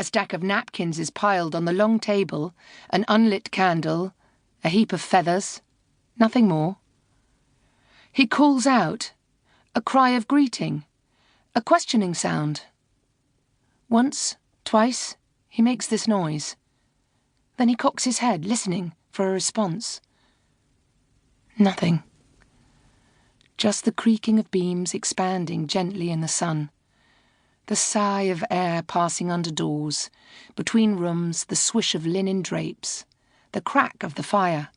stack of napkins is piled on the long table, an unlit candle, a heap of feathers, nothing more. He calls out, a cry of greeting, a questioning sound. Once, twice, he makes this noise. Then he cocks his head, listening for a response. Nothing. Just the creaking of beams expanding gently in the sun. The sigh of air passing under doors, between rooms the swish of linen drapes, the crack of the fire,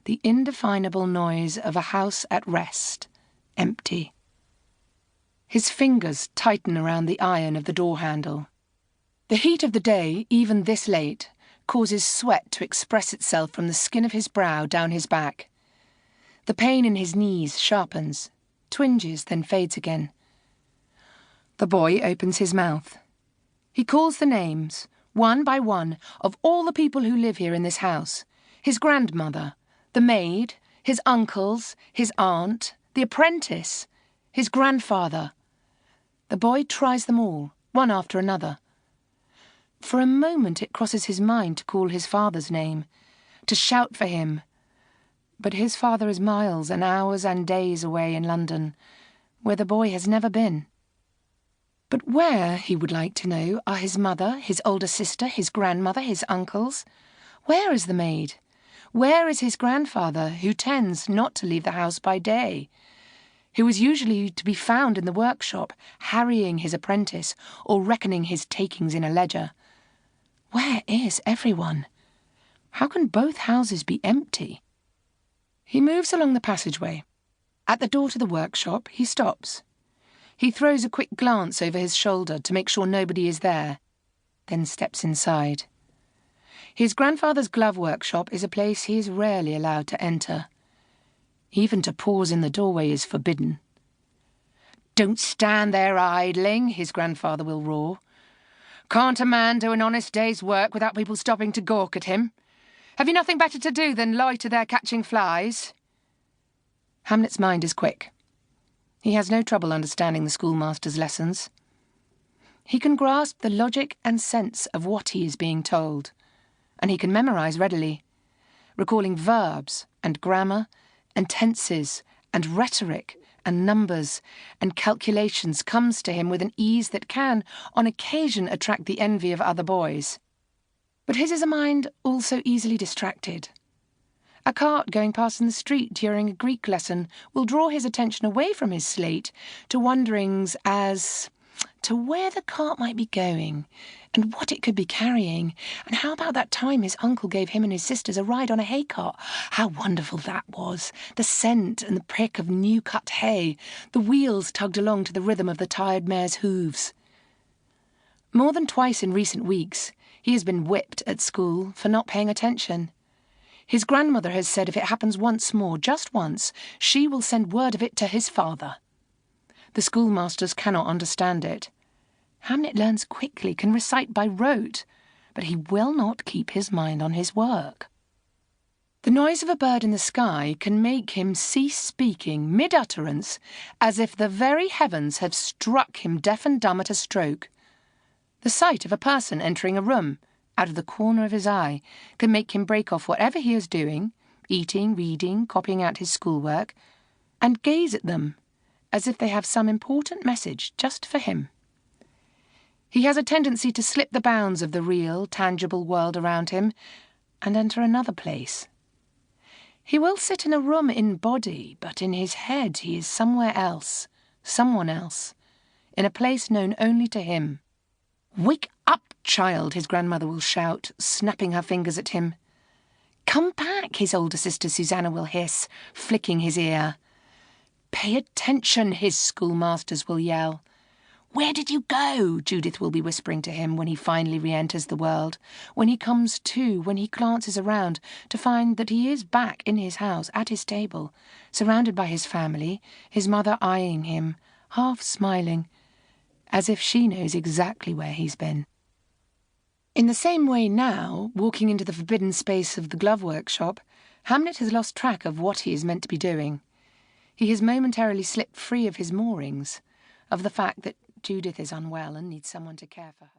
the indefinable noise of a house at rest, empty. His fingers tighten around the iron of the door handle. The heat of the day, even this late, causes sweat to express itself from the skin of his brow down his back. The pain in his knees sharpens, twinges, then fades again. The boy opens his mouth. He calls the names, one by one, of all the people who live here in this house. His grandmother, the maid, his uncles, his aunt, the apprentice, his grandfather. The boy tries them all, one after another. For a moment it crosses his mind to call his father's name, to shout for him. But his father is miles and hours and days away in London, where the boy has never been. But where, he would like to know, are his mother, his older sister, his grandmother, his uncles? Where is the maid? Where is his grandfather, who tends not to leave the house by day? Who is usually to be found in the workshop, harrying his apprentice or reckoning his takings in a ledger? Where is everyone? How can both houses be empty? He moves along the passageway. At the door to the workshop, he stops. He throws a quick glance over his shoulder to make sure nobody is there, then steps inside. His grandfather's glove workshop is a place he is rarely allowed to enter. Even to pause in the doorway is forbidden. "Don't stand there idling," his grandfather will roar. "Can't a man do an honest day's work without people stopping to gawk at him? Have you nothing better to do than loiter there catching flies?" Hamlet's mind is quick. He has no trouble understanding the schoolmaster's lessons. He can grasp the logic and sense of what he is being told, and he can memorise readily. Recalling verbs and grammar and tenses and rhetoric and numbers and calculations comes to him with an ease that can, on occasion, attract the envy of other boys. But his is a mind also easily distracted. A cart going past in the street during a Greek lesson will draw his attention away from his slate to wonderings as to where the cart might be going and what it could be carrying, and how about that time his uncle gave him and his sisters a ride on a hay cart? How wonderful that was! The scent and the prick of new-cut hay, the wheels tugged along to the rhythm of the tired mare's hooves. More than twice in recent weeks, he has been whipped at school for not paying attention. His grandmother has said if it happens once more, just once, she will send word of it to his father. The schoolmasters cannot understand it. Hamlet learns quickly, can recite by rote, but he will not keep his mind on his work. The noise of a bird in the sky can make him cease speaking mid-utterance, as if the very heavens have struck him deaf and dumb at a stroke. The sight of a person entering a room, out of the corner of his eye, can make him break off whatever he is doing, eating, reading, copying out his schoolwork, and gaze at them, as if they have some important message just for him. He has a tendency to slip the bounds of the real, tangible world around him and enter another place. He will sit in a room in body, but in his head he is somewhere else, someone else, in a place known only to him. "Wake up, child," his grandmother will shout, snapping her fingers at him. "Come back," his older sister Susanna will hiss, flicking his ear. "Pay attention," his schoolmasters will yell. "Where did you go?" Judith will be whispering to him when he finally re-enters the world, when he comes to, when he glances around to find that he is back in his house, at his table, surrounded by his family, his mother eyeing him, half smiling, as if she knows exactly where he's been. In the same way now, walking into the forbidden space of the glove workshop, Hamlet has lost track of what he is meant to be doing. He has momentarily slipped free of his moorings, of the fact that Judith is unwell and needs someone to care for her.